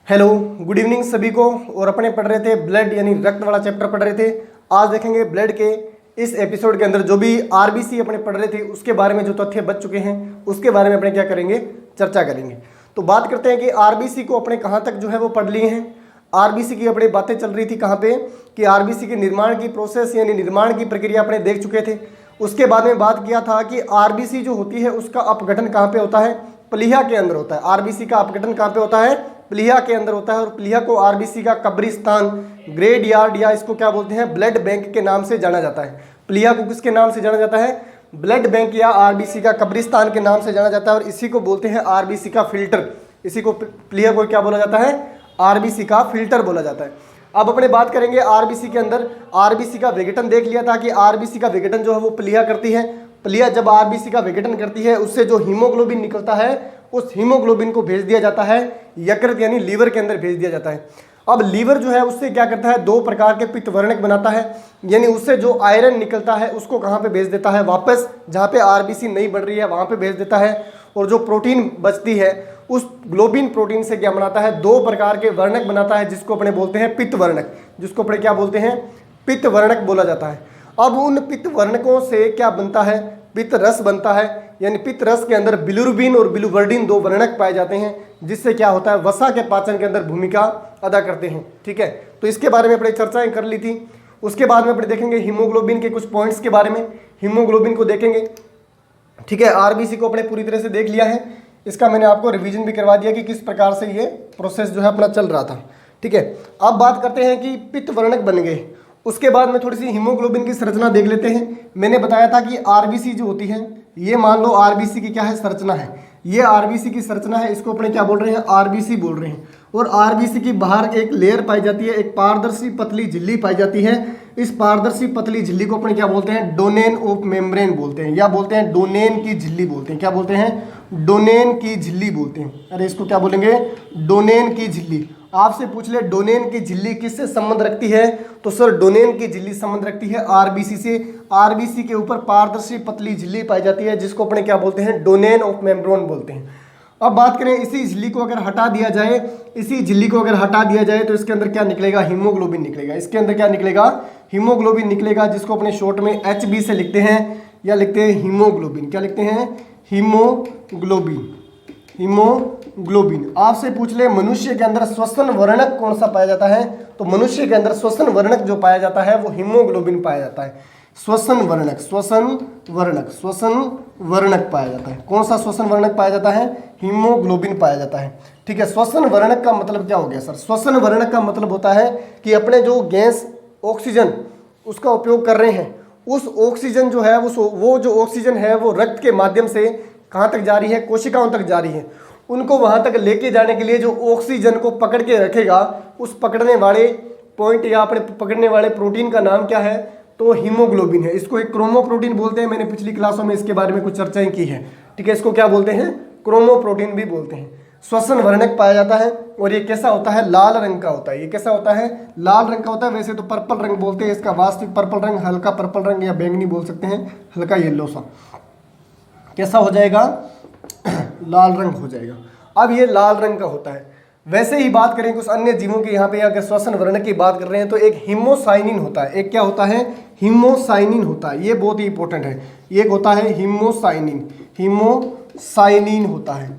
Hello, good evening सभी को। और अपने पढ़ रहे थे ब्लड यानी रक्त वाला चैप्टर पढ़ रहे थे। आज देखेंगे ब्लड के इस एपिसोड के अंदर जो भी आरबीसी अपने पढ़ रहे थे उसके बारे में जो तथ्य बच चुके हैं उसके बारे में अपने क्या करेंगे, चर्चा करेंगे। तो बात करते हैं कि आरबीसी को अपने कहाँ तक जो है वो पढ़ लिए हैं। आरबीसी की अपनी बातें चल रही थी कहाँ पे कि आरबीसी के निर्माण की प्रोसेस यानी निर्माण की प्रक्रिया अपने देख चुके थे। उसके बाद में बात किया था कि आरबीसी जो होती है उसका अपघटन कहाँ पे होता है, प्लीहा के अंदर होता है। आरबीसी का अपघटन कहाँ पे होता है, प्लीहा के अंदर होता है। और प्लीहा को आरबीसी का कब्रिस्तान, ग्रेड यार्ड या इसको क्या बोलते हैं, ब्लड बैंक के नाम से जाना जाता है। प्लीहा को किसके नाम से जाना जाता है, ब्लड बैंक या आरबीसी का कब्रिस्तान के नाम से जाना जाता है। और इसी को बोलते हैं आरबीसी का फिल्टर। इसी को प्लीहा को क्या बोला जाता है, आरबीसी का फिल्टर बोला जाता है। अब अपने बात करेंगे आरबीसी के अंदर। आरबीसी का विघटन देख लिया था कि आरबीसी का विघटन जो है वो प्लीहा करती है। प्लीहा जब आरबीसी का विघटन करती है उससे जो हीमोग्लोबिन निकलता है उस हीमोग्लोबिन को भेज दिया जाता है यकृत यानी लीवर के अंदर भेज दिया जाता है। अब लीवर जो है उससे क्या करता है, दो प्रकार के पित्तवर्णक बनाता है, यानी उससे जो आयरन निकलता है उसको कहाँ पे भेज देता है, वापस जहाँ पे आरबीसी नहीं बढ़ रही है वहाँ पे भेज देता है। और जो प्रोटीन बचती है उस ग्लोबिन प्रोटीन से क्या बनाता है, दो प्रकार के वर्णक बनाता है जिसको अपने बोलते हैं पित्तवर्णक, जिसको अपने क्या बोलते हैं, पित्तवर्णक बोला जाता है। अब उन पित्तवर्णकों से क्या बनता है, पित्त रस बनता है। यानी पित्त रस के अंदर बिलिरुबिन और बिलिवर्डिन दो वर्णक पाए जाते हैं जिससे क्या होता है, वसा के पाचन के अंदर भूमिका अदा करते हैं। ठीक है, तो इसके बारे में अपने चर्चाएं कर ली थी। उसके बाद में अपने देखेंगे हीमोग्लोबिन के कुछ पॉइंट्स के बारे में, हीमोग्लोबिन को देखेंगे। ठीक है, आरबीसी को अपने पूरी तरह से देख लिया है। इसका मैंने आपको रिवीजन भी करवा दिया कि किस प्रकार से ये प्रोसेस जो है अपना चल रहा था। ठीक है, अब बात करते हैं कि पित्त वर्णक बन गए। उसके बाद में थोड़ी सी हीमोग्लोबिन की संरचना देख लेते हैं। मैंने बताया था कि आरबीसी जो होती है, ये मान लो आरबीसी की क्या है, संरचना है। ये आरबीसी की संरचना है, इसको अपने क्या बोल रहे हैं, आरबीसी बोल रहे हैं। और आरबीसी की बाहर एक लेयर पाई जाती है, एक पारदर्शी पतली झिल्ली पाई जाती है। इस पारदर्शी पतली झिल्ली को अपने क्या बोलते हैं, डोनेन ऑफ मेम्ब्रेन बोलते हैं, या बोलते हैं डोनेन की झिल्ली बोलते हैं। क्या बोलते हैं, डोनेन की झिल्ली बोलते हैं। अरे इसको क्या बोलेंगे, डोनेन की झिल्ली। आपसे पूछ ले डोनेन की झिल्ली किससे संबंध रखती है, तो सर डोनेन की झिल्ली संबंध रखती है आरबीसी से। आरबीसी के ऊपर पारदर्शी पतली झिल्ली पाई जाती है जिसको अपने क्या बोलते हैं, डोनेन ऑफ मेम्ब्रेन बोलते हैं। अब बात करें इसी झिल्ली को अगर हटा दिया जाए, इसी झिल्ली को अगर हटा दिया जाए तो इसके अंदर क्या निकलेगा, हीमोग्लोबिन निकलेगा। इसके अंदर क्या निकलेगा, हीमोग्लोबिन निकलेगा, जिसको अपने शॉर्ट में एचबी से लिखते हैं या लिखते हैं हीमोग्लोबिन। क्या लिखते हैं, हीमोग्लोबिन। हीमोग्लोबिन। आपसे पूछ ले मनुष्य के अंदर श्वसन वर्णक कौन सा पाया जाता है, तो मनुष्य के अंदर श्वसन वर्णक जो पाया जाता है वो हीमोग्लोबिन पाया जाता है। श्वसन वर्णक, श्वसन वर्णक, श्वसन वर्णक पाया जाता है। कौन सा श्वसन वर्णक पाया जाता है, हीमोग्लोबिन पाया जाता है। ठीक है, श्वसन वर्णक का मतलब क्या हो गया सर, श्वसन वर्णक का मतलब होता है कि अपने जो गैस ऑक्सीजन उसका उपयोग कर रहे हैं, उस ऑक्सीजन जो है वो जो ऑक्सीजन है वो रक्त के माध्यम से कहाँ तक जा रही है, कोशिकाओं तक जा रही है। उनको वहाँ तक लेके जाने के लिए जो ऑक्सीजन को पकड़ के रखेगा, उस पकड़ने वाले पॉइंट या अपने पकड़ने वाले प्रोटीन का नाम क्या है, तो हीमोग्लोबिन है। इसको एक क्रोमोप्रोटीन बोलते हैं, मैंने पिछली क्लासों में इसके बारे में कुछ चर्चाएं की है। ठीक है, इसको क्या बोलते हैं, क्रोमोप्रोटीन भी बोलते हैं। श्वसन वर्णक पाया जाता है और ये कैसा होता है, लाल रंग का होता है। ये कैसा होता है, लाल रंग का होता है। वैसे तो पर्पल रंग बोलते हैं, इसका वास्तविक पर्पल रंग हल्का पर्पल रंग या बैंगनी बोल सकते हैं, हल्का येलो सा। कैसा हो जाएगा, लाल रंग हो जाएगा। अब ये लाल रंग का होता है। वैसे ही बात करें कुछ अन्य जीवों की, यहाँ पे अगर श्वसन वर्णक की बात कर रहे हैं तो एक हीमोसाइनिन होता है। एक क्या होता है, हीमोसाइनिन होता है। ये बहुत ही इंपॉर्टेंट है। एक होता है हीमोसाइनिन, हीमोसाइनिन होता है।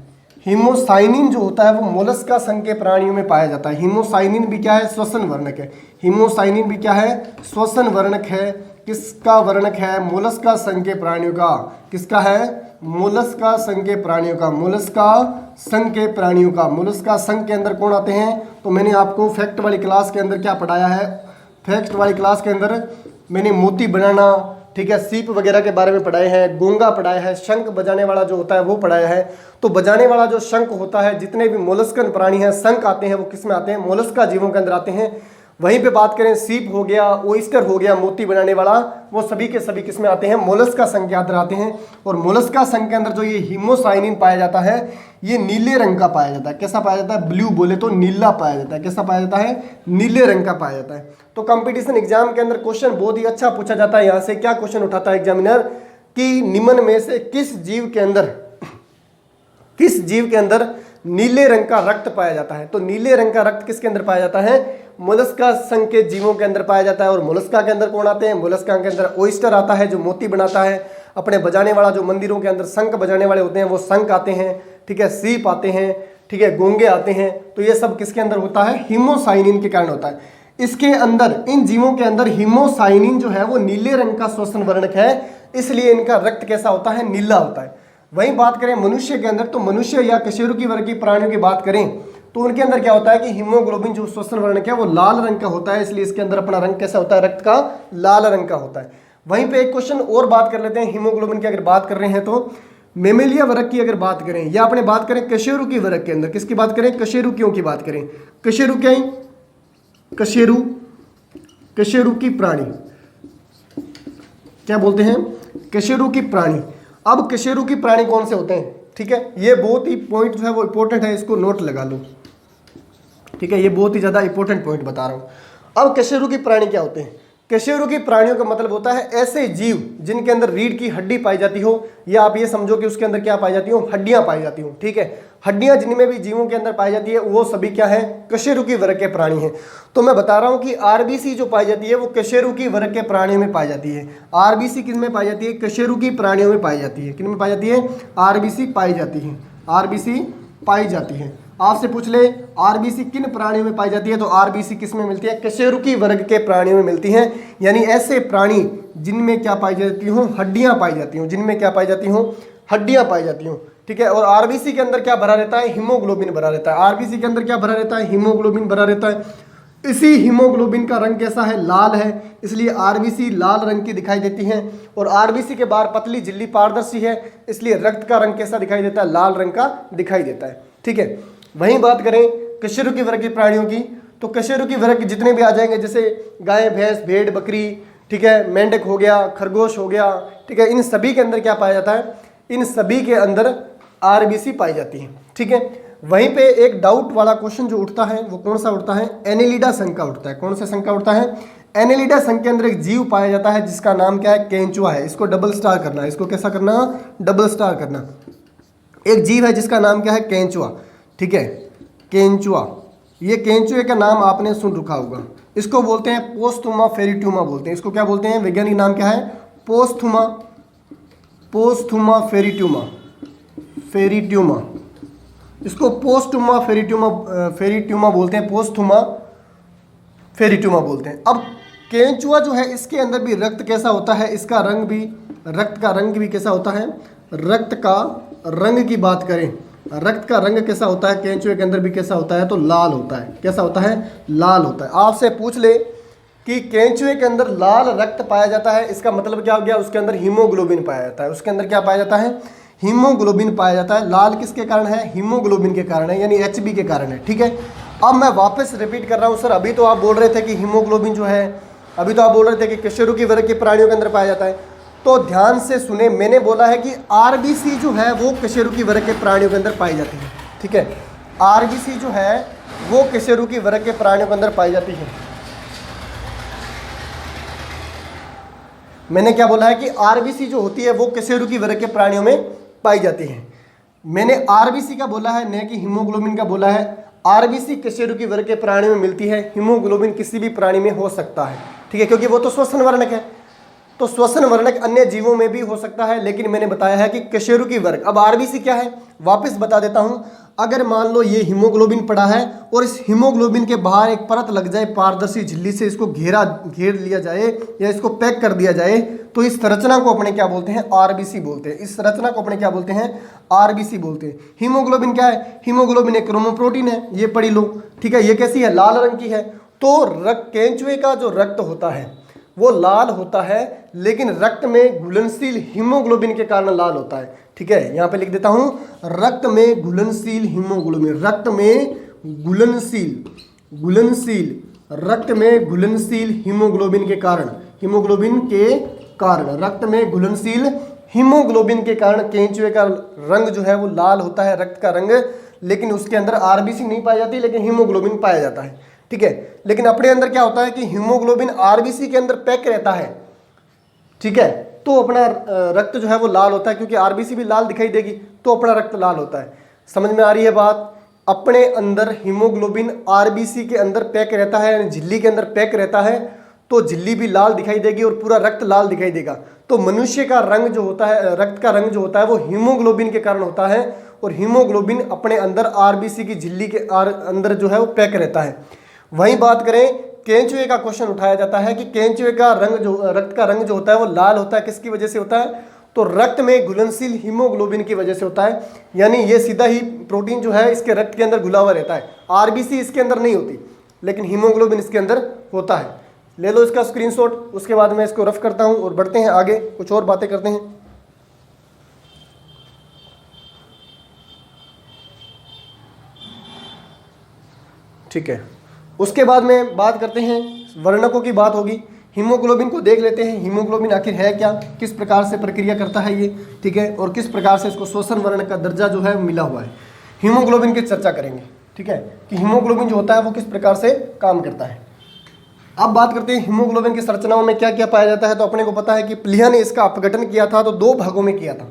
हीमोसाइनिन जो होता है वो मोलस्का संघ के प्राणियों में पाया जाता है। हीमोसाइनिन भी क्या है, श्वसन वर्णक है। हीमोसाइनिन भी क्या है, श्वसन वर्णक है। किसका वर्णक है, मोलस्का संघ के प्राणियों का। किसका है, मोलस्का संघ के प्राणियों का। मोलस्का संघ के प्राणियों का। मोलस्का संघ के अंदर कौन आते हैं, तो मैंने आपको फैक्ट वाली क्लास के अंदर क्या पढ़ाया है, फैक्ट वाली क्लास के अंदर मैंने मोती बनाना, ठीक है, सीप वगैरह के बारे में पढ़ाए हैं, गोंगा पढ़ाया है, शंख बजाने वाला जो होता है वो पढ़ाया है। तो बजाने वाला जो शंख होता है, जितने भी मोलस्कन प्राणी हैं शंख आते हैं वो किस में आते हैं, मोलस्का जीवों के अंदर आते हैं। वहीं पे बात करें सीप हो गया, ओइस्टर हो गया, मोती बनाने वाला, वो सभी के सभी किस में आते हैं, मोलस्का संघ के अंदर आते हैं। और मोलस्का संघ के अंदर जो ये हीमोसाइनिन पाया जाता है ये नीले रंग का पाया जाता है। कैसा पाया जाता है, ब्लू बोले तो नीला पाया जाता है। कैसा पाया जाता है, नीले रंग का पाया जाता है। तो कंपटीशन एग्जाम के अंदर क्वेश्चन बहुत ही अच्छा पूछा जाता है। यहाँ से क्या क्वेश्चन उठाता है एग्जामिनर कि निम्न में से किस जीव के अंदर नीले रंग का रक्त पाया जाता है। तो नीले रंग का रक्त किसके अंदर पाया जाता है? मोलस्का संघ के जीवों के अंदर पाया जाता है। और मोलस्का के अंदर कौन आते हैं? मोलस्का के अंदर ओयस्टर आता है जो मोती बनाता है। अपने बजाने वाला जो मंदिरों के अंदर शंख बजाने वाले होते हैं वो शंख आते हैं, ठीक है, सीप आते हैं, ठीक है, गोंगे आते हैं। तो ये सब किसके अंदर होता है? हीमोसाइनिन के कारण होता है। इसके अंदर, इन जीवों के अंदर हीमोसाइनिन जो है वो नीले रंग का श्वसन वर्णक है, इसलिए इनका रक्त कैसा होता है? नीला होता है। वहीं बात करें मनुष्य के अंदर, तो मनुष्य या कशेरुकी वर्ग की प्राणियों की बात करें तो उनके अंदर क्या होता है कि हीमोग्लोबिन जो श्वसन वर्णक है वो लाल रंग का होता है, इसलिए इसके अंदर अपना रंग कैसा होता है? रक्त का लाल रंग का होता है। वहीं पे एक क्वेश्चन और बात कर लेते हैं हीमोग्लोबिन की। अगर बात कर रहे हैं तो मेमेलिया वर्ग की अगर बात करें या अपने बात करें कशेरुकी वर्ग के अंदर, किसकी बात करें? कशेरुकियों की बात करें। कशेरुकी प्राणी क्या बोलते हैं? कशेरुकी प्राणी। अब कशेरुकी प्राणी कौन से होते हैं? ठीक है, ये बहुत ही पॉइंट जो है वो इंपॉर्टेंट है, इसको नोट लगा लो, ठीक है, ये बहुत ही ज्यादा इंपॉर्टेंट पॉइंट बता रहा हूं। अब कशेरुकी प्राणी क्या होते हैं? कशेरुकी प्राणियों का मतलब होता है ऐसे जीव जिनके अंदर रीढ़ की हड्डी पाई जाती हो, या आप ये समझो कि उसके अंदर क्या पाई जाती हो? हड्डियां पाई जाती हो, ठीक है। हड्डियां जिनमें भी जीवों के अंदर पाई जाती है वो सभी क्या है? कशेरुकी वर्ग के प्राणी हैं। तो मैं बता रहा हूं कि आरबीसी जो पाई जाती है वो कशेरुकी वर्ग के प्राणियों में पाई जाती है। आरबीसी किन में पाई जाती है? कशेरुकी प्राणियों में पाई जाती है। किन में पाई जाती है? आरबीसी पाई जाती है। आरबीसी पाई जाती है। आपसे पूछ ले आरबीसी किन प्राणियों में पाई जाती है, तो आरबीसी किस में मिलती है? कशेरुकी वर्ग के प्राणियों में मिलती है। यानी ऐसे प्राणी जिनमें क्या पाई जाती हो? हड्डियां पाई जाती हो। जिनमें क्या पाई जाती हो? हड्डियां पाई जाती हो, ठीक है। और आरबीसी के अंदर क्या भरा रहता है? हीमोग्लोबिन भरा रहता है। आरबीसी के अंदर क्या भरा रहता है? हीमोग्लोबिन भरा रहता है। इसी हीमोग्लोबिन का रंग कैसा है? लाल है, इसलिए आरबीसी लाल रंग की दिखाई देती है। और आरबीसी के बाहर पतली झिल्ली पारदर्शी है, इसलिए रक्त का रंग कैसा दिखाई देता है? लाल रंग का दिखाई देता है, ठीक है। वहीं बात करें कशेरुकी वर्ग के प्राणियों की, तो कशेरुकी वर्ग के जितने भी आ जाएंगे, जैसे गाय, भैंस, भेड़, बकरी, ठीक है, मेंढक हो गया, खरगोश हो गया, ठीक है, इन सभी के अंदर क्या पाया जाता है? इन सभी के अंदर आरबीसी पाई जाती है, ठीक है। वहीं पे एक डाउट वाला क्वेश्चन जो उठता है वो कौन सा उठता है? एनेलिडा संघ का उठता है। कौन सा संघ का उठता है? एनेलिडा संघ के अंदर एक जीव पाया जाता है जिसका नाम क्या है? केंचुआ है। इसको डबल स्टार करना है, इसको कैसा करना? डबल स्टार करना। एक जीव है जिसका नाम क्या है? केंचुआ, ठीक है, केंचुआ। ये केंचुए का नाम आपने सुन रखा होगा। इसको बोलते हैं पोस्थुमा फेरिट्यूमा बोलते हैं। इसको क्या बोलते हैं? वैज्ञानिक नाम क्या है? पोस्थुमा फेरिट्यूमा। इसको पोस्थुमा फेरिट्यूमा बोलते हैं। पोस्थुमा फेरिट्यूमा बोलते हैं। अब केंचुआ जो है इसके अंदर भी रक्त कैसा होता है? इसका रंग भी, रक्त का रंग भी कैसा होता है? रक्त का रंग की बात करें, रक्त का रंग कैसा होता है? केंचुए के अंदर भी कैसा होता है? तो लाल होता है। कैसा होता है? लाल होता है। आपसे पूछ ले कि केंचुए के अंदर लाल रक्त पाया जाता है, इसका मतलब क्या हो गया? उसके अंदर हीमोग्लोबिन पाया जाता है। उसके अंदर क्या पाया जाता है? हीमोग्लोबिन पाया जाता है। लाल किसके कारण है? हीमोग्लोबिन के कारण है, यानी एचबी के कारण है, ठीक है। अब मैं वापस रिपीट कर रहा हूँ, सर अभी तो आप बोल रहे थे कि हीमोग्लोबिन जो है, अभी तो आप बोल रहे थे कि कशेरुकी वर्ग के प्राणियों के अंदर पाया जाता है। तो ध्यान से सुने, मैंने बोला है कि आरबीसी जो है वो कशेरुकी वर्ग के प्राणियों के अंदर पाई जाती है, ठीक है। आरबीसी जो है वो कशेरुकी वर्ग के प्राणियों के अंदर पाई जाती है। मैंने क्या बोला है कि आरबीसी जो होती है वो कशेरुकी वर्ग के प्राणियों में पाई जाती है। मैंने आरबीसी का बोला है, न कि हीमोग्लोबिन का बोला है। आरबीसी कशेरुकी वर्ग के प्राणियों में मिलती है, हीमोग्लोबिन किसी भी प्राणी में हो सकता है, ठीक है, क्योंकि वो तो श्वसन वर्णक है। तो श्वसन वर्णक अन्य जीवों में भी हो सकता है, लेकिन मैंने बताया है कि कशेरुकी वर्ग। अब आरबीसी क्या है वापस बता देता हूं। अगर मान लो ये हीमोग्लोबिन पड़ा है और इस हीमोग्लोबिन के बाहर एक परत लग जाए पारदर्शी झिल्ली से, इसको घेर लिया जाए या इसको पैक कर दिया जाए, तो इस संरचना को अपने क्या बोलते हैं? आरबीसी बोलते हैं। इस संरचना को अपने क्या बोलते हैं? आरबीसी बोलते हैं। हीमोग्लोबिन क्या है? हीमोग्लोबिन एक क्रोमोप्रोटीन है, ये पढ़ी लो, ठीक है। ये कैसी है? लाल रंग की है। तो केंचुए का जो रक्त होता है वो लाल होता है, लेकिन रक्त में घुलनशील हीमोग्लोबिन के कारण लाल होता है, ठीक है। यहां पे लिख देता हूं, रक्त में घुलनशील हीमोग्लोबिन, रक्त में घुलनशील हीमोग्लोबिन के कारण, रक्त में घुलनशील हीमोग्लोबिन के कारण केंचुए का रंग जो है वो लाल होता है, रक्त का रंग। लेकिन उसके अंदर आरबीसी नहीं पाई जाती, लेकिन हीमोग्लोबिन पाया जाता है, ठीक है। लेकिन अपने अंदर क्या होता है कि हीमोग्लोबिन आरबीसी के अंदर पैक रहता है, ठीक है। तो अपना रक्त जो है वो लाल होता है, क्योंकि आरबीसी भी लाल दिखाई देगी, तो अपना रक्त लाल होता है। समझ में आ रही है बात? अपने अंदर हीमोग्लोबिन आरबीसी के अंदर पैक रहता है, यानी झिल्ली के अंदर पैक रहता है, तो झिल्ली भी लाल दिखाई देगी और पूरा रक्त लाल दिखाई देगा। तो मनुष्य का रंग जो होता है, रक्त का रंग जो होता है वो हीमोग्लोबिन के कारण होता है, और हीमोग्लोबिन अपने अंदर आरबीसी की झिल्ली के अंदर जो है वो पैक रहता है। वहीं बात करें केंचुए का, क्वेश्चन उठाया जाता है कि केंचुए का रंग जो, रक्त का रंग जो होता है वो लाल होता है, किसकी वजह से होता है? तो रक्त में घुलनशील हीमोग्लोबिन की वजह से होता है, यानी ये सीधा ही प्रोटीन जो है इसके रक्त के अंदर घुला हुआ रहता है। आरबीसी इसके अंदर नहीं होती, लेकिन हीमोग्लोबिन इसके अंदर होता है। ले लो इसका स्क्रीनशॉट, उसके बाद मैं इसको रफ करता हूं और बढ़ते हैं आगे, कुछ और बातें करते हैं। ठीक है, उसके बाद में बात करते हैं, वर्णकों की बात होगी। हीमोग्लोबिन को देख लेते हैं, हीमोग्लोबिन आखिर है क्या, किस प्रकार से प्रक्रिया करता है ये, ठीक है, और किस प्रकार से इसको श्वसन वर्ण का दर्जा जो है मिला हुआ है। हीमोग्लोबिन की चर्चा करेंगे, ठीक है, कि हीमोग्लोबिन जो होता है वो किस प्रकार से काम करता है। अब बात करते हैं हीमोग्लोबिन की संरचनाओं में क्या क्या पाया जाता है। तो अपने को पता है कि प्लिया ने इसका अपघटन किया था, तो 2 भागों में किया था।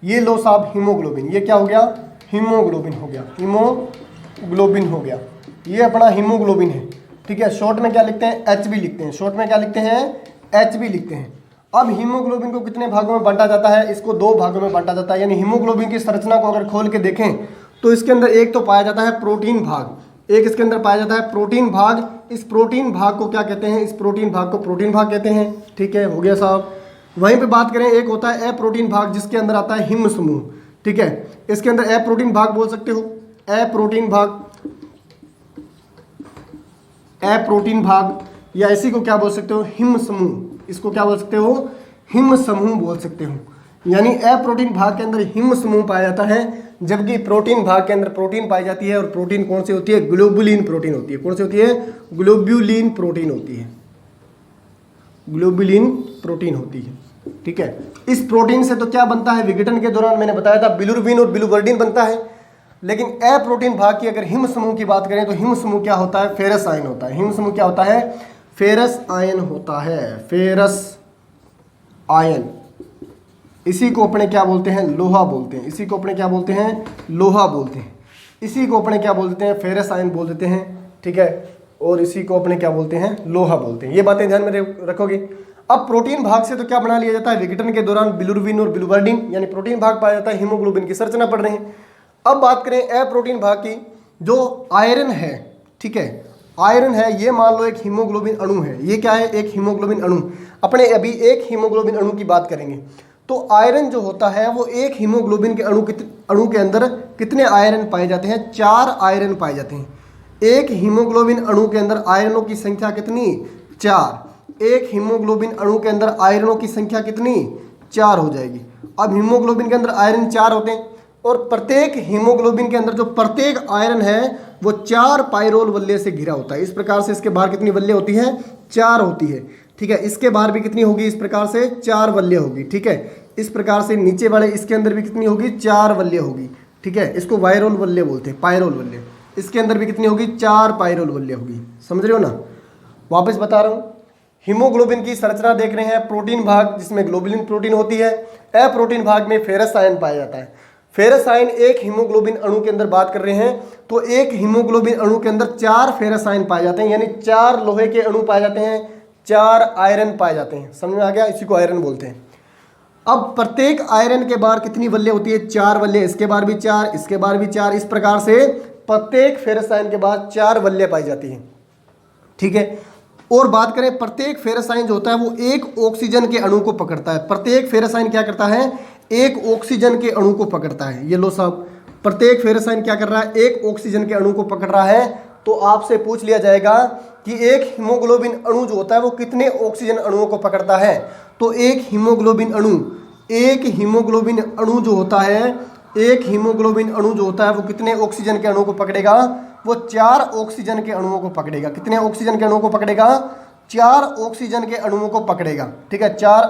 ये लो साहब हीमोग्लोबिन, ये क्या हो गया? हीमोग्लोबिन हो गया, हीमोग्लोबिन हो गया, ये अपना हीमोग्लोबिन है, ठीक है। शॉर्ट में क्या लिखते हैं? एचबी लिखते हैं। शॉर्ट में क्या लिखते हैं? एचबी लिखते हैं। अब हीमोग्लोबिन को कितने भागों में बांटा जाता है? इसको 2 भागों में बांटा जाता है। यानी हीमोग्लोबिन की संरचना को अगर खोल के देखें तो इसके अंदर एक तो पाया जाता है प्रोटीन भाग, एक इसके अंदर पाया जाता है प्रोटीन भाग। इस प्रोटीन भाग को क्या कहते हैं? इस प्रोटीन भाग को प्रोटीन भाग कहते हैं, ठीक है, हो गया साहब। वहीं पे बात करें, एक होता है अप्रोटीन भाग, जिसके अंदर आता है हिम समूह, ठीक है। इसके अंदर अप्रोटीन भाग बोल सकते हो, अप्रोटीन भाग, अप्रोटीन भाग, या इसी को क्या बोल सकते हो? हिम समूह। इसको क्या बोल सकते हो? हिम समूह बोल सकते हो। यानी अप्रोटीन भाग के अंदर हिम समूह पाया जाता है, जबकि प्रोटीन भाग के अंदर प्रोटीन पाई जाती है। और प्रोटीन कौन सी होती है? ग्लोबुलिन प्रोटीन होती है। कौन सी होती है? ग्लोब्युलिन प्रोटीन होती है, ग्लोबुलिन प्रोटीन होती है, ठीक है। इस प्रोटीन से तो क्या बनता है? विघटन के दौरान मैंने बताया था बिलुरबिन और बिलुवर्डिन बनता है। लेकिन अप्रोटीन भाग की अगर हिम समूह की बात करें तो हिम समूह क्या होता है? फेरस आयन होता है। हिम समूह क्या होता है? फेरस आयन होता है, फेरस आयन। इसी को अपने क्या बोलते हैं? लोहा बोलते हैं। इसी को अपने क्या बोलते हैं? लोहा बोलते हैं। इसी को अपने क्या बोल देते हैं? फेरस आयन बोल देते हैं, ठीक है। और इसी को अपने क्या बोलते हैं? लोहा बोलते हैं। ये बातें ध्यान में रखोगे। अब प्रोटीन भाग से तो क्या बना लिया जाता है? विघटन के दौरान बिलुरबिन और बिलुवर्डिन, यानी प्रोटीन भाग पाया जाता है। हीमोग्लोबिन की संरचना पढ़ रहे हैं। अब बात करें अप्रोटीन भाग की, जो आयरन है, ठीक है, आयरन है, ये मान लो एक हीमोग्लोबिन अणु है। ये क्या है? एक हीमोग्लोबिन अणु। अपने अभी एक हीमोग्लोबिन अणु की बात करेंगे। तो आयरन जो होता है वो एक हीमोग्लोबिन के अणु के अंदर कितने आयरन पाए जाते हैं? 4 आयरन पाए जाते हैं। एक हीमोग्लोबिन अणु के अंदर आयरनों की संख्या कितनी? 4। एक हीमोग्लोबिन अणु के अंदर आयरनों की संख्या कितनी? 4 हो जाएगी। अब हीमोग्लोबिन के अंदर आयरन 4 होते हैं, और प्रत्येक हीमोग्लोबिन के अंदर जो प्रत्येक आयरन है वो 4 पायरोल वलय से घिरा होता है। इस प्रकार से इसके बाहर कितनी वलय होती है? 4 होती है, ठीक है। इसके बाहर भी कितनी होगी? इस प्रकार से 4 वलय होगी, ठीक है। इस प्रकार से नीचे वाले इसके अंदर भी कितनी होगी? 4 वलय होगी, ठीक है। इसको वायरोल वलय बोलते हैं, पायरोल वलय। इसके अंदर भी कितनी होगी? 4 पायरोल वलय होगी। समझ रहे हो ना? वापस बता रहा हूँ, हीमोग्लोबिन की संरचना देख रहे हैं। प्रोटीन भाग जिसमें ग्लोबुलिन प्रोटीन होती है, अप्रोटीन भाग में फेरस आयन पाया जाता है। फेरस आयन एक हीमोग्लोबिन अणु के अंदर बात कर रहे हैं, तो एक हीमोग्लोबिन अणु के अंदर 4 फेरस आयन पाए जाते हैं, यानी 4 लोहे के अणु पाए जाते हैं, 4 आयरन पाए जाते हैं। समझ में आ गया? इसी को आयरन बोलते हैं। अब प्रत्येक आयरन के बाहर कितनी वलय होती है? 4 वलय। इसके बाहर भी 4, इसके बाहर भी 4। इस प्रकार से प्रत्येक फेरस आयन के बाद 4 वलय पाई जाती है, ठीक है। और बात करें, प्रत्येक फेरस आयन जो होता है वो एक ऑक्सीजन के अणु को पकड़ता है। प्रत्येक फेरस आयन क्या करता है? एक ऑक्सीजन के अणु को पकड़ता है। ये लो साहब, प्रत्येक फेरस आयन क्या कर रहा है? एक ऑक्सीजन के अणु को पकड़ रहा है। तो आपसे पूछ लिया जाएगा कि एक हीमोग्लोबिन अणु जो होता है वो कितने ऑक्सीजन अणुओं को पकड़ता है? तो एक हीमोग्लोबिन अणु जो होता है, एक हीमोग्लोबिन अणु जो होता है वो कितने ऑक्सीजन के अणुओं को पकड़ेगा? वो 4 ऑक्सीजन के अणुओं को पकड़ेगा। कितने ऑक्सीजन के अणुओं को पकड़ेगा? 4 ऑक्सीजन के अणुओं को पकड़ेगा, ठीक है। 4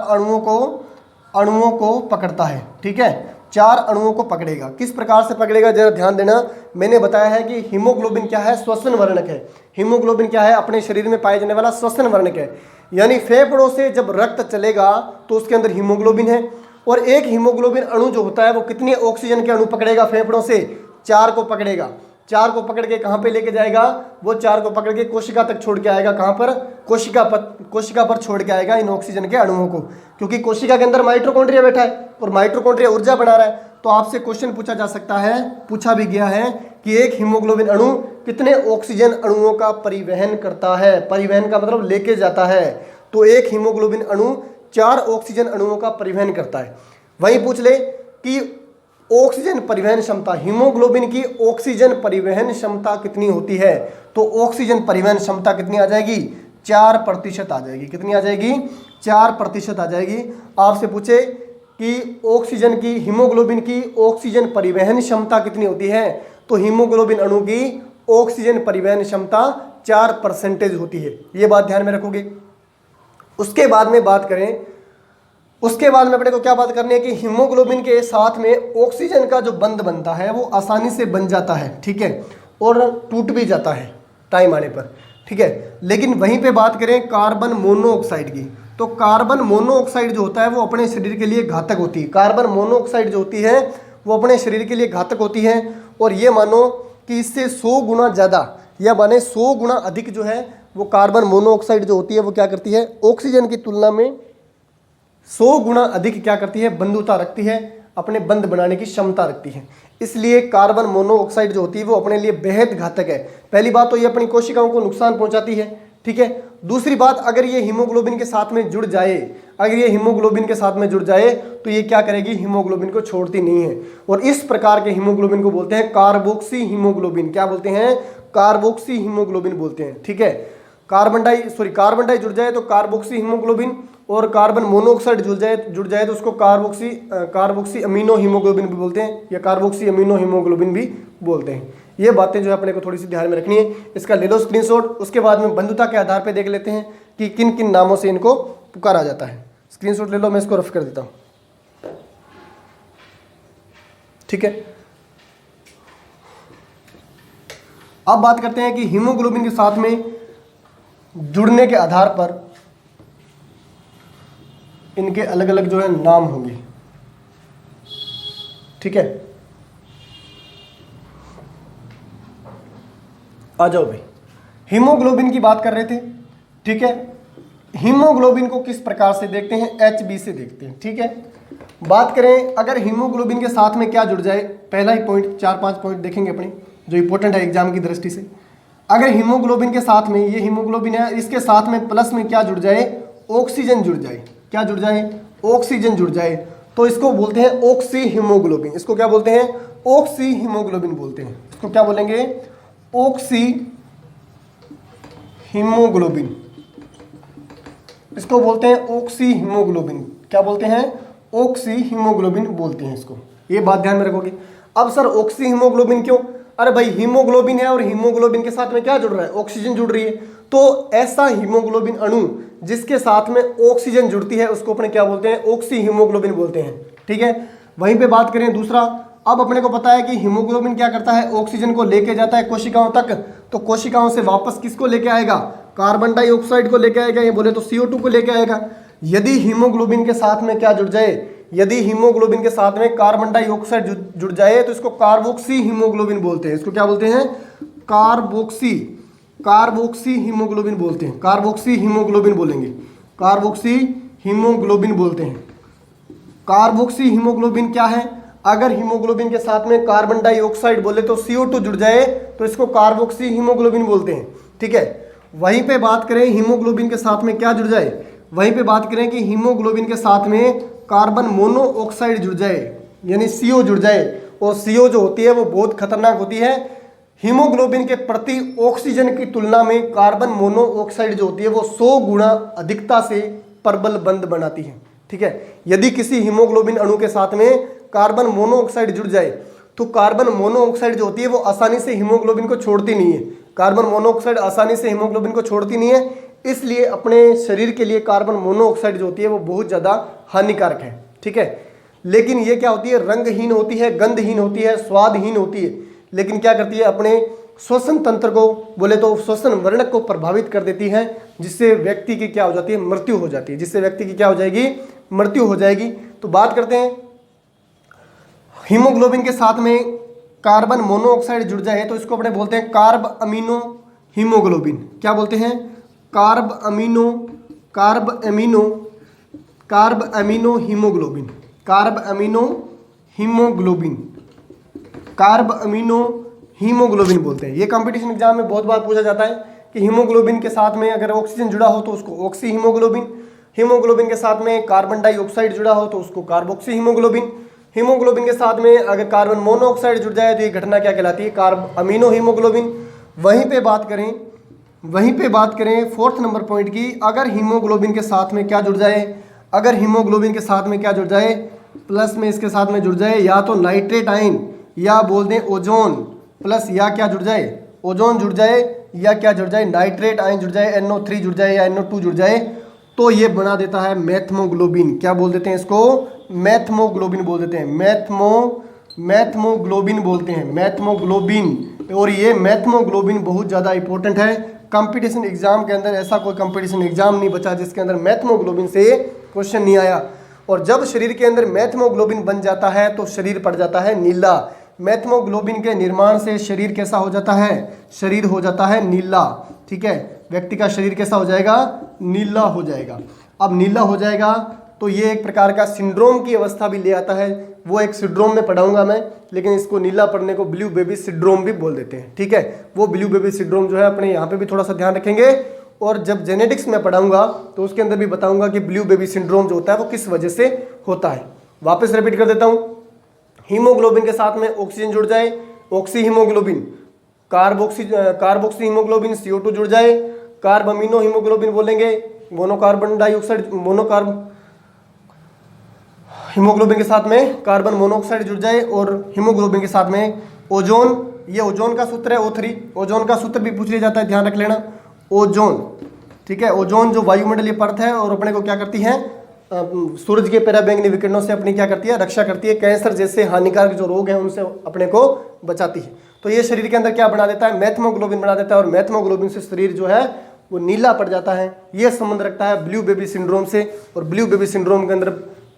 अणुओं को पकड़ता है, ठीक है। 4 अणुओं को पकड़ेगा। किस प्रकार से पकड़ेगा जरा ध्यान देना। मैंने बताया है कि हीमोग्लोबिन क्या है? श्वसन वर्णक है। हीमोग्लोबिन क्या है? अपने शरीर में पाए जाने वाला श्वसन वर्णक है। यानी फेफड़ों से जब रक्त चलेगा तो उसके अंदर हीमोग्लोबिन है, और एक हीमोग्लोबिन अणु जो होता है वो कितने ऑक्सीजन के अणु पकड़ेगा? फेफड़ों से 4 को पकड़ेगा। 4 को पकड़ के कहाँ पे लेके जाएगा, वो 4 को पकड़ के कोशिका तक छोड़ के आएगा। कहाँ पर, कोशिका पर छोड़ के आएगा इन ऑक्सीजन के अणुओं को, क्योंकि कोशिका के अंदर माइटोकॉन्ड्रिया बैठा है और माइटोकॉन्ड्रिया ऊर्जा बना रहा है। तो आपसे क्वेश्चन पूछा जा सकता है, पूछा भी गया है कि एक हीमोग्लोबिन अणु कितने ऑक्सीजन अणुओं का परिवहन करता है। परिवहन का मतलब लेके जाता है। तो एक हीमोग्लोबिन अणु 4 ऑक्सीजन अणुओं का परिवहन करता है। वहीं पूछ ले कि ऑक्सीजन परिवहन क्षमता, हीमोग्लोबिन की ऑक्सीजन परिवहन क्षमता कितनी होती है, तो ऑक्सीजन परिवहन क्षमता कितनी आ जाएगी, 4% आ जाएगी। कितनी आ जाएगी, 4% आ जाएगी। आपसे पूछे कि ऑक्सीजन की, हीमोग्लोबिन की ऑक्सीजन परिवहन क्षमता कितनी होती है, तो हीमोग्लोबिन अणु की ऑक्सीजन परिवहन क्षमता 4% होती है। ये बात ध्यान में रखोगे। उसके बाद में बात करें, उसके बाद में अपने को क्या बात करनी है कि हीमोग्लोबिन के साथ में ऑक्सीजन का जो बंध बनता है वो आसानी से बन जाता है, ठीक है, और टूट भी जाता है टाइम आने पर, ठीक है। लेकिन वहीं पे बात करें कार्बन मोनोऑक्साइड की, तो कार्बन मोनोऑक्साइड जो होता है वो अपने शरीर के लिए घातक होती है। कार्बन मोनोऑक्साइड जो होती है वो अपने शरीर के लिए घातक होती है। और ये मानो कि इससे 100 गुना ज़्यादा, या माने 100 गुना अधिक जो है वो कार्बन मोनोऑक्साइड जो होती है वो क्या करती है, ऑक्सीजन की तुलना में 100 गुना अधिक क्या करती है, बंधुता रखती है, अपने बंध बनाने की क्षमता रखती है। इसलिए कार्बन मोनोऑक्साइड जो होती है वो अपने लिए बेहद घातक है। पहली बात तो ये अपनी कोशिकाओं को नुकसान पहुंचाती है, ठीक है। दूसरी बात, अगर ये हीमोग्लोबिन के साथ में जुड़ जाए, अगर ये हीमोग्लोबिन के साथ में जुड़ जाए तो ये क्या करेगी, हीमोग्लोबिन को छोड़ती नहीं है। और इस प्रकार के हीमोग्लोबिन को बोलते हैं कार्बोक्सी हीमोग्लोबिन। क्या बोलते हैं, कार्बोक्सी हीमोग्लोबिन बोलते हैं, ठीक है। कार्बन डाई जुड़ जाए तो कार्बोक्सी हीमोग्लोबिन, और कार्बन मोनोऑक्साइड जुड़ जाए तो उसको कार्बोक्सी अमीनो हीमोग्लोबिन भी बोलते हैं, या कार्बोक्सी अमीनो हीमोग्लोबिन भी बोलते हैं। ये बातें जो है अपने को थोड़ी सी ध्यान में रखनी है। इसका ले लो स्क्रीनशॉट। उसके बाद में बंधुता के आधार पे देख लेते हैं कि किन किन नामों से इनको पुकारा जाता है। स्क्रीनशॉट ले लो, मैं इसको रफ कर देता हूं, ठीक है। अब बात करते हैं कि हीमोग्लोबिन के साथ में जुड़ने के आधार पर इनके अलग अलग जो है नाम होंगे, ठीक है। आ जाओ भाई, हीमोग्लोबिन की बात कर रहे थे, ठीक है। हीमोग्लोबिन को किस प्रकार से देखते हैं, HB से देखते हैं, ठीक है। बात करें अगर हीमोग्लोबिन के साथ में क्या जुड़ जाए, पहला ही पॉइंट, 4-5 पॉइंट देखेंगे अपने जो इंपॉर्टेंट है एग्जाम की दृष्टि से। अगर हीमोग्लोबिन के साथ में, ये हीमोग्लोबिन है, इसके साथ में प्लस में क्या जुड़ जाए, ऑक्सीजन जुड़ जाए। क्या जुड़ जाए, ऑक्सीजन जुड़ जाए, तो इसको बोलते हैं ऑक्सी हीमोग्लोबिन। इसको क्या बोलते हैं, ऑक्सी हीमोग्लोबिन बोलते हैं। इसको क्या बोलेंगे, ऑक्सी हीमोग्लोबिन। इसको बोलते हैं ऑक्सी हीमोग्लोबिन। क्या बोलते हैं, ऑक्सी हीमोग्लोबिन बोलते हैं इसको। ये बात ध्यान में रखोगे। अब सर ऑक्सी हीमोग्लोबिन क्यों, अरे भाई हीमोग्लोबिन है और हीमोग्लोबिन के साथ में क्या जुड़ रहा है, ऑक्सीजन जुड़ रही है। तो ऐसा हीमोग्लोबिन अणु जिसके साथ में ऑक्सीजन जुड़ती है उसको अपने क्या बोलते हैं, ऑक्सी हीमोग्लोबिन बोलते हैं, ठीक है। वहीं पे बात करें दूसरा, अब अपने को पता है कि हीमोग्लोबिन क्या करता है, ऑक्सीजन को लेके जाता है कोशिकाओं तक, तो कोशिकाओं से वापस किसको लेके आएगा, कार्बन डाइऑक्साइड को लेके आएगा, ये बोले तो CO2 को लेके आएगा। यदि हीमोग्लोबिन के साथ में क्या जुड़ जाए, यदि हीमोग्लोबिन के साथ में कार्बन डाइऑक्साइड जुड़ जाए तो इसको कार्बोक्सी हीमोग्लोबिन बोलते हैं। इसको क्या बोलते हैं, कार्बोक्सी हीमोग्लोबिन बोलते हैं। कार्बोक्सी हीमोग्लोबिन बोलेंगे, कार्बोक्सी हीमोग्लोबिन बोलते हैं। कार्बोक्सी हीमोग्लोबिन क्या है, अगर हीमोग्लोबिन के साथ में कार्बन डाइऑक्साइड बोले तो CO2 जुड़ जाए तो इसको कार्बोक्सी हीमोग्लोबिन बोलते हैं, ठीक है। वहीं पे बात करें हीमोग्लोबिन के साथ में क्या जुड़ जाए, वहीं पे बात करें कि हीमोग्लोबिन के साथ में कार्बन मोनोऑक्साइड जुड़ जाए, यानी CO जुड़ जाए, और CO जो होती है वो बहुत खतरनाक होती है। हीमोग्लोबिन के प्रति ऑक्सीजन की तुलना में कार्बन मोनोऑक्साइड जो होती है वो 100 गुना अधिकता से प्रबल बंध बनाती है, ठीक है। यदि किसी हीमोग्लोबिन अणु के साथ में कार्बन मोनोऑक्साइड जुड़ जाए तो कार्बन मोनोऑक्साइड जो होती है वो आसानी से हीमोग्लोबिन को छोड़ती नहीं है। कार्बन मोनोऑक्साइड आसानी से हीमोग्लोबिन को छोड़ती नहीं है, इसलिए अपने शरीर के लिए कार्बन मोनोऑक्साइड जो होती है वो बहुत ज़्यादा हानिकारक है, ठीक है। लेकिन ये क्या होती है, रंगहीन होती है, गंधहीन होती है, स्वादहीन होती है, लेकिन क्या करती है, अपने श्वसन तंत्र को बोले तो श्वसन वर्णक को प्रभावित कर देती है, जिससे व्यक्ति की क्या हो जाती है, मृत्यु हो जाती है, जिससे व्यक्ति की क्या हो जाएगी, मृत्यु हो जाएगी। तो बात करते हैं हीमोग्लोबिन के साथ में कार्बन मोनोऑक्साइड जुड़ जाए तो इसको अपने बोलते हैं कार्ब अमीनो हीमोग्लोबिन। क्या बोलते हैं? Carb amino haemoglobin. Carb amino haemoglobin बोलते हैं। ये कंपटीशन एग्जाम में बहुत बार पूछा जाता है कि हीमोग्लोबिन के साथ में अगर ऑक्सीजन जुड़ा हो तो उसको ऑक्सी हीमोग्लोबिन, हीमोग्लोबिन के साथ में कार्बन डाइऑक्साइड जुड़ा हो तो उसको कार्बोक्सी हीमोग्लोबिन, हीमोग्लोबिन के साथ में अगर कार्बन मोनोऑक्साइड जुड़ जाए तो ये घटना क्या कहलाती है? Carb amino haemoglobin. वहीं पे बात करें फोर्थ नंबर पॉइंट की, अगर हीमोग्लोबिन के साथ में क्या जुड़ जाए? प्लस में इसके साथ में जुड़ जाए या तो नाइट्रेट आयन या बोल दें ओजोन, प्लस या क्या जुड़ जाए? ओजोन जुड़ जाए या क्या जुड़ जाए? नाइट्रेट आयन जुड़ जाए, NO3 जुड़ जाए या NO2 जुड़ जाए, तो ये बना देता है मैथमोग्लोबिन। क्या बोल देते हैं इसको? मैथमोग्लोबिन बोल देते हैं। मैथमोग्लोबिन बोलते हैं, मैथमोग्लोबिन। और ये मैथमोग्लोबिन बहुत ज़्यादा इंपॉर्टेंट है। कंपटीशन एग्जाम के अंदर ऐसा कोई कंपटीशन एग्जाम नहीं बचा जिसके अंदर मैथमोग्लोबिन से क्वेश्चन नहीं आया। और जब शरीर के अंदर मैथमोग्लोबिन बन जाता है तो शरीर पड़ जाता है नीला। मैथमोग्लोबिन के निर्माण से शरीर कैसा हो जाता है? शरीर हो जाता है नीला। ठीक है, व्यक्ति का शरीर कैसा हो जाएगा? नीला हो जाएगा। अब नीला हो जाएगा तो ये एक प्रकार का सिंड्रोम की अवस्था भी ले आता है। वो एक सिंड्रोम में पढ़ाऊंगा मैं, लेकिन इसको नीला पढ़ने को ब्लू बेबी सिंड्रोम भी बोल देते हैं। ठीक है, वो ब्लू बेबी सिंड्रोम जो है अपने यहाँ पे भी थोड़ा सा ध्यान रखेंगे। और जब जेनेटिक्स में पढ़ाऊंगा तो उसके अंदर भी बताऊंगा कि ब्लू बेबी सिंड्रोम जो होता है वो किस वजह से होता है। वापस रिपीट कर देता हूँ, हीमोग्लोबिन के साथ में ऑक्सीजन जुड़ जाए, oxy haemoglobin, carboxy haemoglobin, CO2 जुड़ जाए, कार्ब अमीनो हीमोग्लोबिन बोलेंगे, मोनोकार्बन डाइऑक्साइड हीमोग्लोबिन के साथ में कार्बन मोनोऑक्साइड जुड़ जाए, और हीमोग्लोबिन के साथ में ओजोन, ये ओजोन का सूत्र है O3। ओजोन का सूत्र भी पूछ लिया जाता है, ध्यान रख लेना। ओजोन, ठीक है, ओजोन जो वायुमंडलीय परत है और अपने को क्या करती है? सूरज के पराबैंगनी विकिरणों से अपनी क्या करती है? रक्षा करती है। कैंसर जैसे हानिकारक जो रोग हैं उनसे अपने को बचाती है। तो ये शरीर के अंदर क्या बना देता है? मैथमोग्लोबिन बना देता है, और मैथमोग्लोबिन से शरीर जो है वो नीला पड़ जाता है। ये संबंध रखता है ब्लू बेबी सिंड्रोम से, और ब्लू बेबी सिंड्रोम के अंदर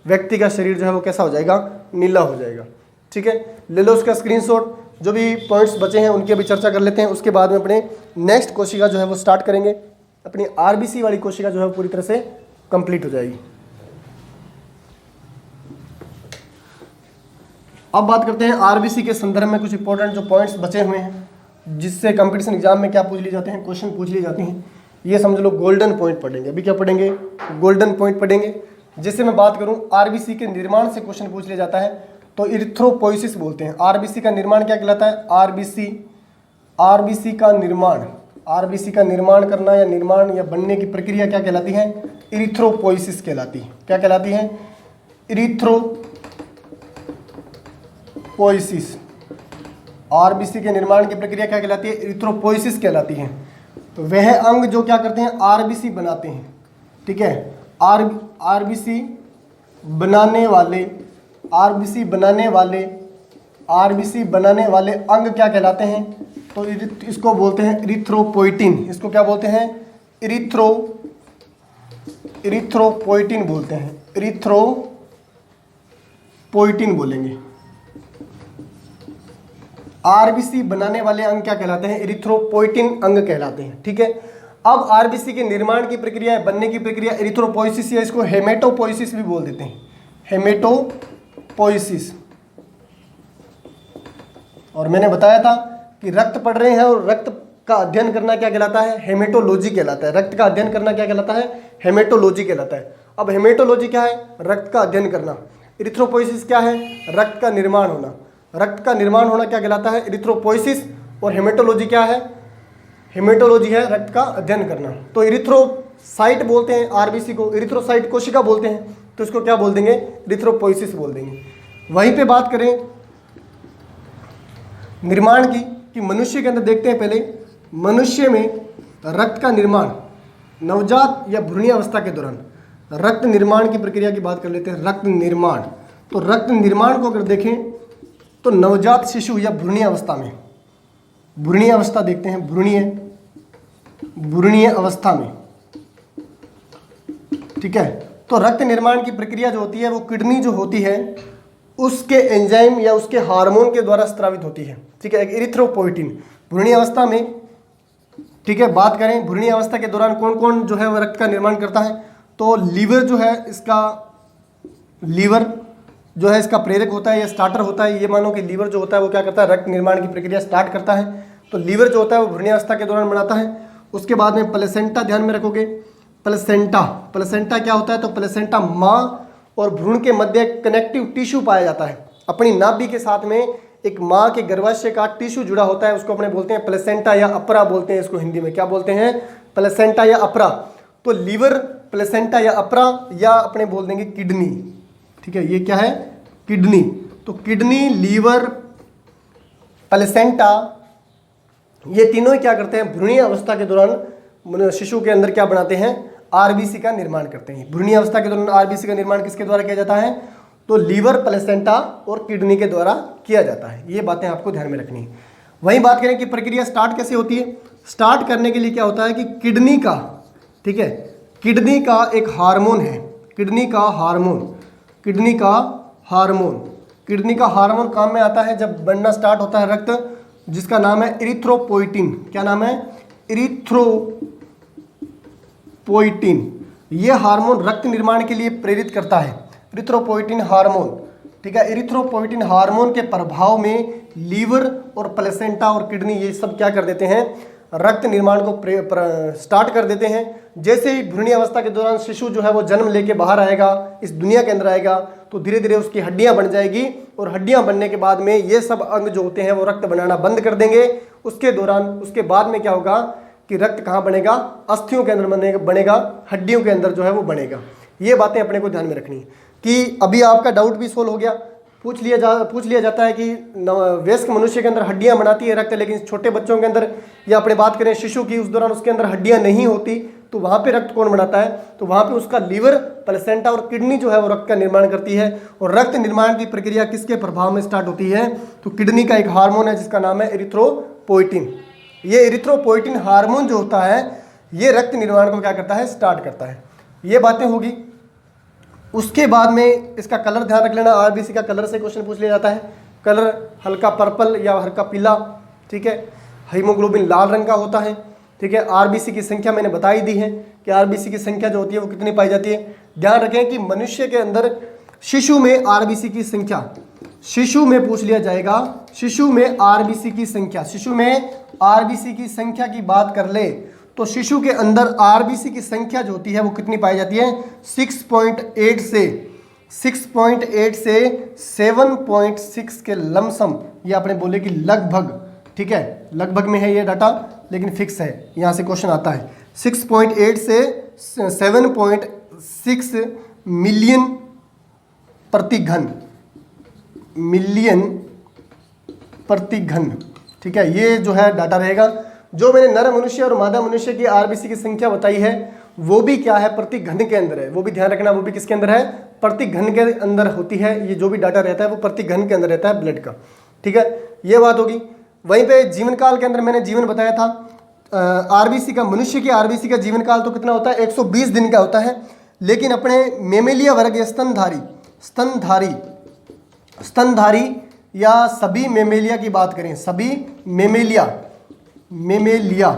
व्यक्ति का शरीर जो है वो कैसा हो जाएगा? नीला हो जाएगा। ठीक है, ले लो उसका स्क्रीनशॉट। जो भी पॉइंट्स बचे हैं उनकी अभी चर्चा कर लेते हैं, उसके बाद में अपने नेक्स्ट कोशिका जो है वो स्टार्ट करेंगे। अपनी RBC वाली कोशिका जो है वो पूरी तरह से कंप्लीट हो जाएगी। अब बात करते हैं RBC के संदर्भ में कुछ इंपॉर्टेंट जो पॉइंट्स बचे हुए हैं जिससे कंपटीशन एग्जाम में क्या पूछ लिए जाते हैं? क्वेश्चन पूछ लिए जाते हैं। ये समझ लो गोल्डन पॉइंट पढ़ेंगे। अभी क्या पढ़ेंगे? गोल्डन पॉइंट पढ़ेंगे। जैसे मैं बात करूं RBC के निर्माण से क्वेश्चन पूछ लिया जाता है तो इरिथ्रोपोइसिस बोलते हैं। RBC का निर्माण क्या कहलाता है? RBC का निर्माण करना या निर्माण या बनने की प्रक्रिया क्या कहलाती है? इरिथ्रोपोइसिस कहलाती है। क्या कहलाती है? इरिथ्रोपोइसिस। RBC के निर्माण की प्रक्रिया क्या कहलाती है? इरिथ्रोपोइसिस कहलाती है। तो वह अंग जो क्या करते हैं? RBC बनाते हैं। ठीक है, RBC बनाने वाले अंग क्या कहलाते हैं? तो इसको बोलते हैं इरिथ्रोपोइटिन। इसको क्या बोलते हैं? इरिथ्रोपोइटिन बोलते हैं। इरिथ्रोपोइटिन बोलेंगे। RBC बनाने वाले अंग क्या कहलाते हैं? इरिथ्रोपोइटिन अंग कहलाते हैं। ठीक है, अब RBC के निर्माण की प्रक्रिया, बनने की प्रक्रिया इरिथ्रोपोइसिस, या इसको हेमेटोपोइसिस भी बोल देते हैं। हेमेटोपोइसिस। और मैंने बताया था कि रक्त पढ़ रहे हैं और रक्त का अध्ययन करना क्या कहलाता है? हेमेटोलॉजी कहलाता है। रक्त का अध्ययन करना क्या कहलाता है? हेमेटोलॉजी कहलाता है। अब हेमेटोलॉजी क्या है? रक्त का अध्ययन करना। इरिथ्रोपोइसिस क्या है? रक्त का निर्माण होना। रक्त का निर्माण होना क्या कहलाता है? इरिथ्रोपोइसिस। और हेमेटोलॉजी क्या है? हेमेटोलॉजी है रक्त का अध्ययन करना। तो इरिथ्रोसाइट बोलते हैं RBC को, इरिथ्रोसाइट कोशिका बोलते हैं, तो इसको क्या बोल देंगे? इरिथ्रोपोइसिस बोल देंगे। वहीं पे बात करें निर्माण की, कि मनुष्य के अंदर देखते हैं पहले मनुष्य में रक्त का निर्माण नवजात या भ्रूणीय अवस्था के दौरान रक्त निर्माण की प्रक्रिया की बात कर लेते हैं। रक्त निर्माण, तो रक्त निर्माण को अगर देखें तो नवजात शिशु या भ्रूणीय अवस्था में, भ्रूणीय अवस्था देखते हैं, भ्रूणीय अवस्था में। ठीक है, तो रक्त निर्माण की प्रक्रिया जो होती है वो किडनी जो होती है उसके एंजाइम या उसके हार्मोन के द्वारा स्रावित होती है। ठीक है, एक इरिथ्रोपोइटिन भ्रूणीय अवस्था में, ठीक है, बात करें भ्रूणीय अवस्था के दौरान कौन कौन जो है वह रक्त का निर्माण करता है, तो लीवर जो है इसका, लीवर जो है इसका प्रेरक होता है या स्टार्टर होता है। ये मानो कि लीवर जो होता है वो क्या करता है, रक्त निर्माण की प्रक्रिया स्टार्ट करता है। तो लीवर जो होता है वो भ्रूणीय अवस्था के दौरान बनाता है। उसके बाद में प्लेसेंटा ध्यान में रखोगे। प्लेसेंटा, प्लेसेंटा क्या होता है, तो प्लेसेंटा माँ और भ्रूण के मध्य कनेक्टिव टिश्यू पाया जाता है। अपनी नाभि के साथ में एक माँ के गर्भाशय का टिश्यू जुड़ा होता है, उसको अपने बोलते हैं प्लेसेंटा या अपरा बोलते हैं। इसको हिंदी में क्या बोलते हैं, प्लेसेंटा या अपरा। तो लीवर, प्लेसेंटा या अपरा, या अपने बोल देंगे किडनी। ठीक है, ये क्या है, किडनी। तो किडनी, लीवर, प्लेसेंटा, ये तीनों क्या करते हैं, भ्रूणीय अवस्था के दौरान शिशु के अंदर क्या बनाते हैं, आरबीसी का निर्माण करते हैं। भ्रूणीय अवस्था के दौरान आरबीसी का निर्माण किसके द्वारा किया जाता है, तो लीवर, प्लेसेंटा और किडनी के द्वारा किया जाता है। ये बातें आपको ध्यान में रखनी है। वहीं बात करें कि प्रक्रिया स्टार्ट कैसे होती है। स्टार्ट करने के लिए क्या होता है कि किडनी का, ठीक है, किडनी का एक हार्मोन है, किडनी का हार्मोन, किडनी का हार्मोन, किडनी का हार्मोन काम में आता है जब बनना स्टार्ट होता है रक्त, जिसका नाम है इरिथ्रोपोइटिन। क्या नाम है, इरिथ्रोपोइटिन। ये हार्मोन रक्त निर्माण के लिए प्रेरित करता है, इरिथ्रोपोइटिन हार्मोन। ठीक है, इरिथ्रोपोइटिन हार्मोन के प्रभाव में लीवर और प्लेसेंटा और किडनी ये सब क्या कर देते हैं, रक्त निर्माण को स्टार्ट कर देते हैं। जैसे ही भ्रूणीय अवस्था के दौरान शिशु जो है वो जन्म लेके बाहर आएगा, इस दुनिया के अंदर आएगा, तो धीरे धीरे उसकी हड्डियां बन जाएगी और हड्डियां बनने के बाद में ये सब अंग जो होते हैं वो रक्त बनाना बंद कर देंगे। उसके दौरान, उसके बाद में क्या होगा कि रक्त कहाँ बनेगा, अस्थियों के अंदर बनेगा, हड्डियों के अंदर जो है वो बनेगा। ये बातें अपने को ध्यान में रखनी है। कि अभी आपका डाउट भी सोल्व हो गया। पूछ लिया जाता है कि वयस्क मनुष्य के अंदर हड्डियां बनाती है रक्त, लेकिन छोटे बच्चों के अंदर, या अपने बात करें शिशु की, उस दौरान उसके अंदर हड्डियां नहीं होती, तो वहां पे रक्त कौन बनाता है, तो वहां पे उसका लीवर, प्लेसेंटा और किडनी जो है वो रक्त का निर्माण करती है। और रक्त निर्माण की प्रक्रिया किसके प्रभाव में स्टार्ट होती है, तो किडनी का एक हार्मोन है जिसका नाम है इरिथ्रोपोइटिन। ये इरिथ्रोपोइटिन हार्मोन जो होता है ये रक्त निर्माण को क्या करता है, स्टार्ट करता है। ये बातें होगी। उसके बाद में इसका कलर ध्यान रख लेना, आरबीसी का कलर से क्वेश्चन पूछ लिया जाता है। कलर हल्का पर्पल या हल्का पीला, ठीक है। हीमोग्लोबिन लाल रंग का होता है, ठीक है। आरबीसी की संख्या मैंने बता ही दी है कि आरबीसी की संख्या जो होती है वो कितनी पाई जाती है। ध्यान रखें कि मनुष्य के अंदर शिशु में आरबीसी की संख्या, शिशु में पूछ लिया जाएगा, शिशु में आरबीसी की संख्या, शिशु में आरबीसी की संख्या की बात कर ले तो शिशु के अंदर आरबीसी की संख्या जो होती है वो कितनी पाई जाती है, 6.8 से 7.6 के लमसम। ये आपने बोले कि लगभग, ठीक है, लगभग में है ये डाटा, लेकिन फिक्स है, यहाँ से क्वेश्चन आता है। 6.8 से 7.6 मिलियन प्रति घन, मिलियन प्रति घन, ठीक है। ये जो है डाटा रहेगा। जो मैंने नर मनुष्य और मादा मनुष्य की आरबीसी की संख्या बताई है वो भी क्या है, प्रति घन के अंदर है। वो भी ध्यान रखना, वो भी किसके अंदर है, प्रति घन के अंदर होती है। ये जो भी डाटा रहता है वो प्रति घन के अंदर रहता है ब्लड का, ठीक है। ये बात होगी। वहीं पे जीवन काल के अंदर मैंने जीवन बताया था। आरबीसी का, मनुष्य की आरबीसी का जीवन काल तो कितना होता है, 120 दिन का होता है। लेकिन अपने मेमेलिया वर्ग या स्तनधारी या सभी मेमेलिया की बात करें, सभी मेमेलिया,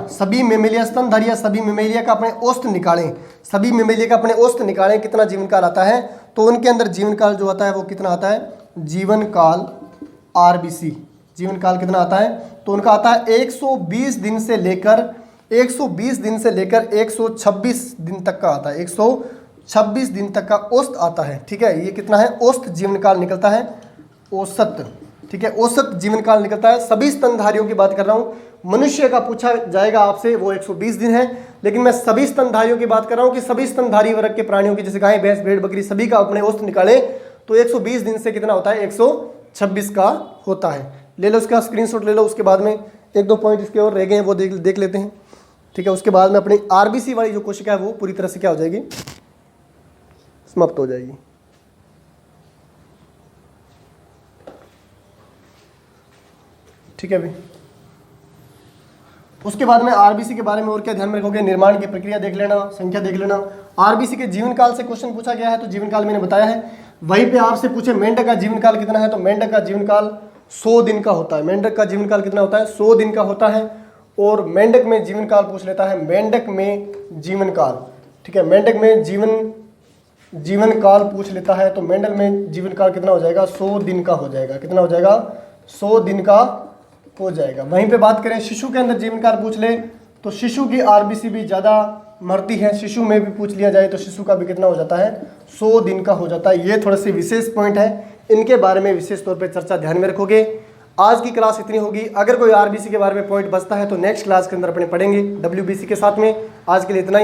सभी मेमेलिया स्तनधारी या सभी मेमेलिया का अपने औसत निकालें, सभी मेमेलिया का अपने औसत निकालें कितना जीवन काल आता है, तो उनके अंदर जीवन काल जो आता है वो कितना आता है, जीवन काल आरबीसी जीवन काल कितना आता है, तो उनका आता है 120 दिन से लेकर 126 दिन तक का आता है, 126 दिन तक का औसत आता है, ठीक है। ये कितना है, औसत जीवन काल निकलता है, औसत, ठीक है, औसत जीवन काल निकलता है। सभी स्तनधारियों की बात कर रहा हूँ। मनुष्य का पूछा जाएगा आपसे, वो 120 दिन है, लेकिन मैं सभी स्तनधारियों की बात कर रहा हूँ कि सभी स्तनधारी वर्ग के प्राणियों की, जैसे गाय, भैंस, भेड़, बकरी, सभी का अपने औसत निकाले तो 120 दिन से कितना होता है, 126 का होता है। ले लो इसका स्क्रीनशॉट ले लो। उसके बाद में एक दो पॉइंट इसके और रह गए हैं वो देख लेते हैं, ठीक है। उसके बाद में अपनी आरबीसी वाली जो कोशिका है वो पूरी तरह से क्या हो जाएगी, समाप्त हो जाएगी। ठीक है भाई। उसके बाद में आरबीसी के बारे में और क्या ध्यान में रखोगे, निर्माण की प्रक्रिया देख लेना, संख्या देख लेना। आरबीसी के जीवन काल से क्वेश्चन पूछा गया है, तो जीवन काल मैंने बताया है। वहीं पे आपसे पूछे मेंढक का जीवन काल कितना है, तो मेंढक का जीवन काल 100 दिन का होता है। मेंढक का जीवन काल कितना होता है, 100 दिन का होता है। और मेंढक में जीवन काल पूछ लेता है, मेंढक में जीवन काल, ठीक है, मेंढक में जीवन काल पूछ लेता है, तो मेंढक में जीवन काल कितना हो जाएगा, 100 दिन का हो जाएगा। कितना हो जाएगा, 100 दिन का हो जाएगा। वहीं पे बात करें शिशु के अंदर जीवन काल पूछ ले, तो शिशु की आरबीसी भी ज़्यादा मरती है, शिशु में भी पूछ लिया जाए तो शिशु का भी कितना हो जाता है, 100 दिन का हो जाता है। ये थोड़े से विशेष पॉइंट है, इनके बारे में विशेष तौर पे चर्चा ध्यान में रखोगे। आज की क्लास इतनी होगी। अगर कोई आरबीसी के बारे में पॉइंट बचता है तो नेक्स्ट क्लास के अंदर अपने पढ़ेंगे डब्ल्यूबीसी के साथ में। आज के लिए इतना ही।